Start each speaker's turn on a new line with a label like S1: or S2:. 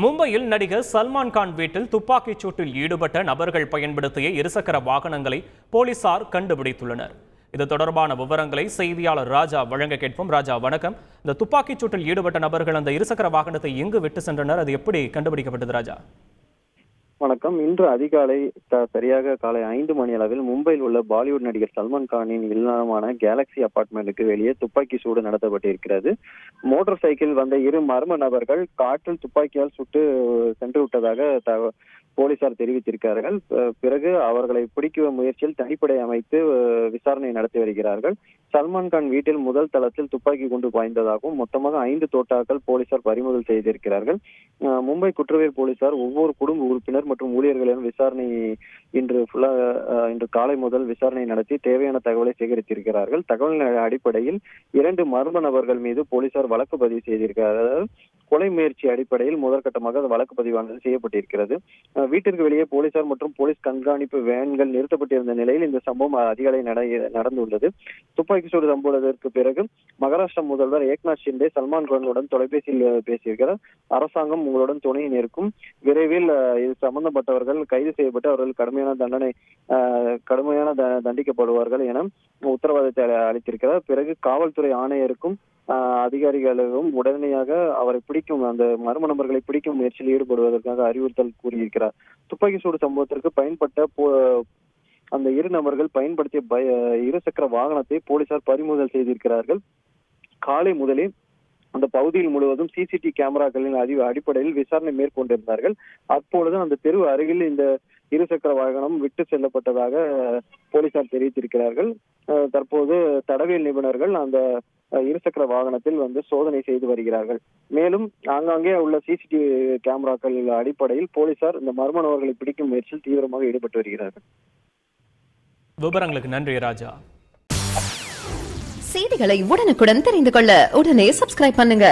S1: மும்பையில் நடிகர் சல்மான் கான் வீட்டில் துப்பாக்கிச் சூட்டில் ஈடுபட்ட நபர்கள் பயன்படுத்திய இருசக்கர வாகனங்களை போலீசார் கண்டுபிடித்துள்ளனர். இது தொடர்பான விவரங்களை செய்தியாளர் ராஜா வழங்க கேட்போம். ராஜா, வணக்கம். இந்த துப்பாக்கிச் சூட்டில் ஈடுபட்ட நபர்கள் அந்த இருசக்கர வாகனத்தை எங்கு விட்டு சென்றனர்? அது எப்படி கண்டுபிடிக்கப்பட்டது? ராஜா,
S2: வணக்கம். இன்று அதிகாலை சரியாக காலை 5 மணி அளவில் மும்பையில் உள்ள பாலிவுட் நடிகர் சல்மான் கானின் இல்லமான கேலக்சி அபார்ட்மெண்ட்டுக்கு வெளியே துப்பாக்கி சூடு நடத்தப்பட்டிருக்கிறது. மோட்டார் சைக்கிள் வந்த இரு மர்ம நபர்கள் காற்றில் துப்பாக்கியால் சுட்டு சென்று விட்டதாக போலீசார் தெரிவித்திருக்கிறார்கள். பிறகு அவர்களை பிடிக்கும் முயற்சியில் தனிப்படை அமைத்து விசாரணை நடத்தி வருகிறார்கள். சல்மான் கான் வீட்டில் முதல் தளத்தில் துப்பாக்கி கொண்டு பாய்ந்ததாகவும் மொத்தமாக 5 தோட்டாக்கள் போலீசார் பறிமுதல் செய்திருக்கிறார்கள். மும்பை குற்றவியல் போலீசார் ஒவ்வொரு குடும்ப உறுப்பினர் மற்றும் ஊழியர்களிடம் விசாரணை இன்று காலை முதல் விசாரணை நடத்தி தேவையான தகவலை சேகரித்திருக்கிறார்கள். தகவலின் அடிப்படையில் 2 மர்ம நபர்கள் மீது போலீசார் வழக்கு பதிவு செய்திருக்கிறார்கள். கொலை முயற்சி அடிப்படையில் முதற்கட்டமாக வழக்கு பதிவானது செய்யப்பட்டிருக்கிறது. வீட்டிற்கு வெளியே போலீசார் மற்றும் போலீஸ் கண்காணிப்பு வேன்கள் நிறுத்தப்பட்டிருந்த நிலையில் இந்த சம்பவம் அதிகாலை நடந்துள்ளது. துப்பாக்கி சூடு சம்பவத்திற்கு பிறகு மகாராஷ்டிரா முதல்வர் ஏக்நாத் ஷிண்டே சல்மான் கானுடன் தொலைபேசியில் பேசியிருக்கிறார். அரசாங்கம் உங்களுடன் துணை நிற்கும், விரைவில் இது சம்பந்தப்பட்டவர்கள் கைது செய்யப்பட்டு அவர்கள் கடுமையான தண்டிக்கப்படுவார்கள் என உத்தரவாதத்தை அளித்திருக்கிறார். பிறகு காவல்துறை ஆணையருக்கும் அதிகாரிகளும் உடனடியாக அவரை பிடிக்கும் அந்த மர்ம நபர்களை பிடிக்கும் முயற்சியில் ஈடுபடுவதற்காக அறிவுறுத்தல் கூறியிருக்கிறார். துப்பாக்கி சூடு சம்பவத்திற்கு பயன்பட்ட அந்த இரு நபர்கள் பயன்படுத்திய இருசக்கர வாகனத்தை போலீசார் பறிமுதல் செய்திருக்கிறார்கள். காலை முதலே அந்த பகுதியில் முழுவதும் சிசிடிவி கேமராக்களின் அடிப்படையில் விசாரணை மேற்கொண்டிருந்தார்கள். அப்பொழுது அந்த தெரு அருகில் இந்த இருசக்கர வாகனம் விட்டு செல்லப்பட்டதாக போலீசார் தெரிவித்திருக்கிறார்கள். தற்போது தடவியல் நிபுணர்கள் அந்த இருசக்கர வாகனத்தில் சோதனை செய்து வருகிறார்கள். மேலும் ஆங்காங்கே உள்ள சிசிடிவி கேமராக்கள் அடிப்படையில் போலீசார் இந்த மர்ம நபர்களை பிடிக்கும் முயற்சியில் தீவிரமாக ஈடுபட்டு வருகிறார்கள்.
S1: விவரங்களுக்கு நன்றி ராஜா.
S3: செய்திகளை உடனுக்குடன் தெரிந்து கொள்ள உடனே சப்ஸ்கிரைப் பண்ணுங்க.